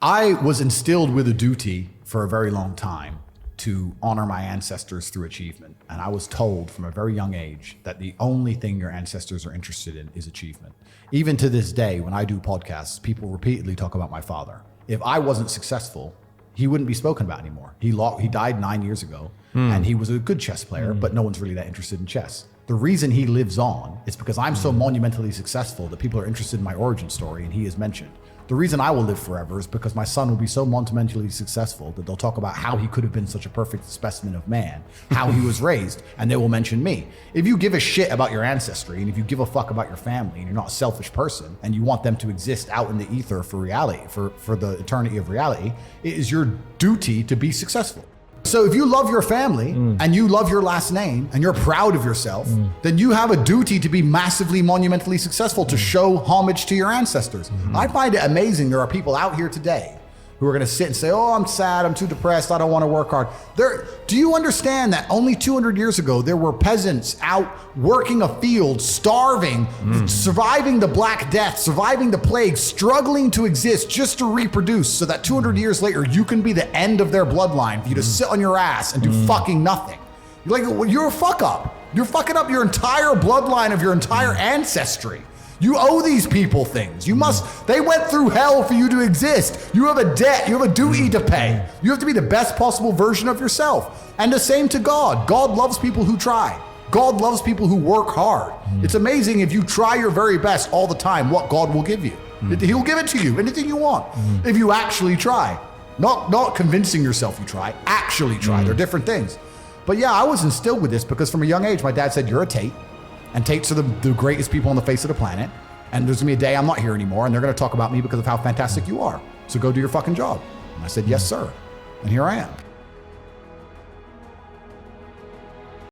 I was instilled with a duty for a very long time to honor my ancestors through achievement. And I was told from a very young age that the only thing your ancestors are interested in is achievement. Even to this day, when I do podcasts, people repeatedly talk about my father. If I wasn't successful, he wouldn't be spoken about anymore. He died 9 years ago, and he was a good chess player, but no one's really that interested in chess. The reason he lives on is because I'm so monumentally successful that people are interested in my origin story, and he is mentioned. The reason I will live forever is because my son will be so monumentally successful that they'll talk about how he could have been such a perfect specimen of man, how he was raised, and they will mention me. If you give a shit about your ancestry, and if you give a fuck about your family, and you're not a selfish person, and you want them to exist out in the ether for reality, for the eternity of reality, it is your duty to be successful. So if you love your family and you love your last name and you're proud of yourself, then you have a duty to be massively monumentally successful, to show homage to your ancestors. I find it amazing there are people out here today who are going to sit and say, oh, I'm sad, I'm too depressed, I don't want to work hard. Do you understand that only 200 years ago, there were peasants out working a field, starving, surviving the Black Death, surviving the plague, struggling to exist just to reproduce, so that 200 years later, you can be the end of their bloodline for you to sit on your ass and do fucking nothing. You're like, well, you're a fuck up. You're fucking up your entire bloodline of your entire ancestry. You owe these people things. They went through hell for you to exist. You have a debt, you have a duty to pay. You have to be the best possible version of yourself. And the same to God. God loves people who try. God loves people who work hard. It's amazing if you try your very best all the time, what God will give you. He'll give it to you, anything you want, if you actually try. Not convincing yourself you try, actually try. They're different things. But yeah, I was instilled with this because from a young age, my dad said, you're a Tate. And Tates are the greatest people on the face of the planet. And there's gonna be a day I'm not here anymore, and they're gonna talk about me because of how fantastic you are. So go do your fucking job. And I said, yes, sir. And here I am.